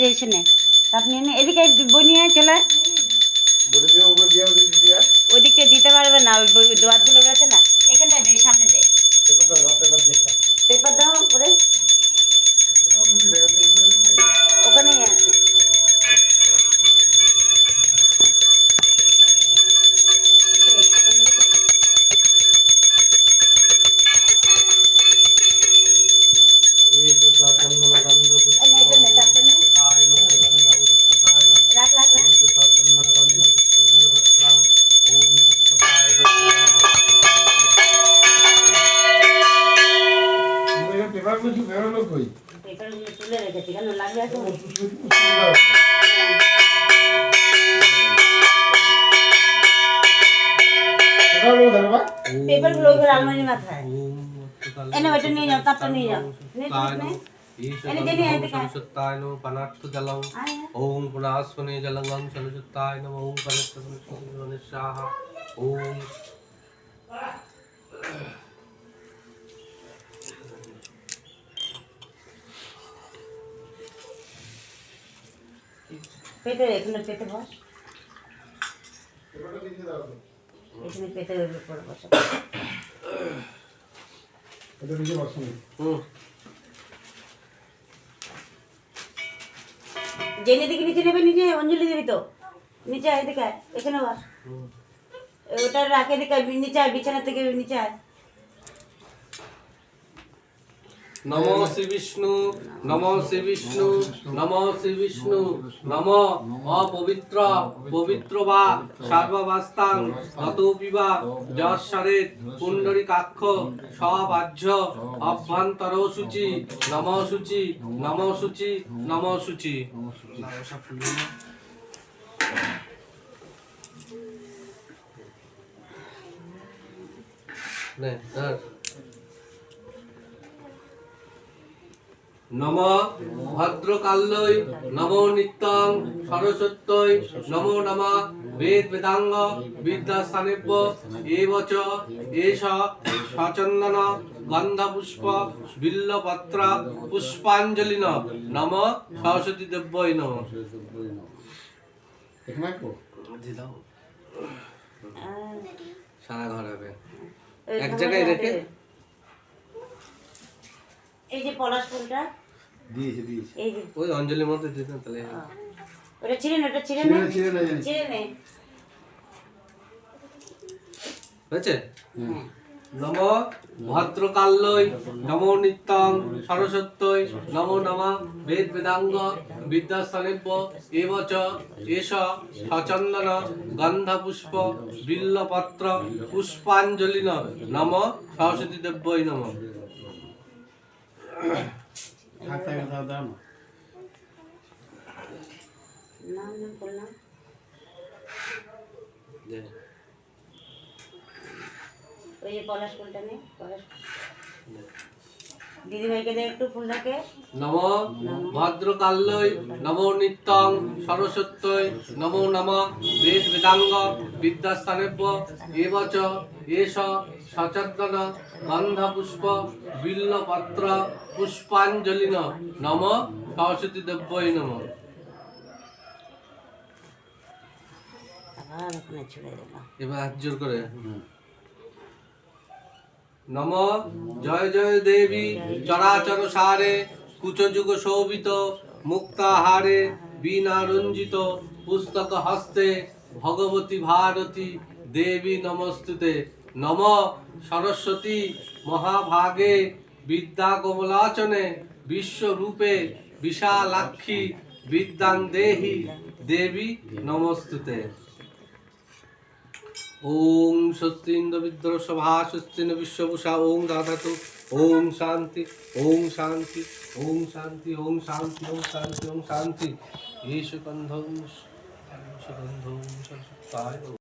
যে এসে তাপ নিয়ে নে এদিকে বই নিয়ে চলে ওইদিকে দিতে পারবে না ওই দোয়াতগুলো রয়েছে না এখানটায় দে সামনে দে পেপার দাও করে ওখানেই আছে পেপারগুলো তুলে রেখেছি কেন লাগবে এখন পেপারগুলো ওই আলমারির মাথায় এনে ওইটা নিয়ে যাও তাপটা নিয়ে যাও ओम पुनास्वने जलंगम चलचुत्ताय नमः ओम कनस्तने स्वाहा ओम পেটে এখানে পেটে বস এখানে পেটের উপর বসো এটা নিচে বসো জেনে দিকে নিচে নেবে নিচে অঞ্জলি দেবি তো নিচে আয় এদিকে এখানে বস ওটা রাখে দিকে নিচে আয় বিছানা থেকে নিচে আয় नमो श्री विष्णु नमो श्री विष्णु नमो श्री विष्णु नमो अपवित्र पवित्र वा सर्ववास्तां ततोपि वा जस्सरेत पुंडरीकाक्ष सवाज्य अभ्यंतर शुचि नमो शुचि नमो शुचि नमो शुचि नमो भद्रकाल्यै नमो नित्यं सरस्वत्यै नमो नमः वेद वेदांग विद्यास्थानेभ्यो एव च एष सचन्दन गन्धपुष्प बिल्वपत्र पुष्पाञ्जलिन नमः सरस्वती देव्यै नमः सारा घर है एक जगह रखे এই যে পলাশ ফুলটা দিয়েছে এই যে ওই অঞ্জলির মধ্যে দিতেন তাহলে ওটা ছিঁড়ে নে হয়েছে নমো ভদ্রকাল্যৈ নমো নিত্যং সরস্বত্যৈ নমো নমঃ বেদ বেদাঙ্গ বিদ্যাস্থানেভ্য এব চ এষ সচন্দন গন্ধপুষ্প বিল্বপত্র পুষ্পাঞ্জলিন নমঃ সরস্বতী দেব্যৈ নমঃ ওই যে পলাশ ফুলটা নে দিদিভাইকে দে একটু ফুলটাকে নমো ভদ্রকাল্যৈ নমো নিত্যং সরস্বত্যৈ নমো নমঃ বেদ বেদাঙ্গ বিদ্যাস্থানেভ্য এব চ এষ সচন্দন গন্ধপুষ্প বিল্বপত্র পুষ্পাঞ্জলিন নমঃ সরস্বতী দেব্যৈ নমঃ এবার হাত জোর করে নমো জয় জয় দেবী চরাচর সারে কুচযুগ শোভিত মুক্তাহারে বীণা রঞ্জিত পুস্তক হস্তে ভগবতী ভারতী দেবী নমস্তুতে নম সরস্বতী মহাভাগে বিদ্যা কমলাচনে বিশ্বরূপে বিশালাক্ষী বিদ্যাং দেহি দেবী নমস্তুতে ओम स्वस्तिंद्र विद्र सभा स्वस्तिन विश्वभूषा ओम दाधातु ओम शांति ओम शांति ओम शांति ओम शांति ओम शांति ओम शांति ये सुगंधम सरस्वताय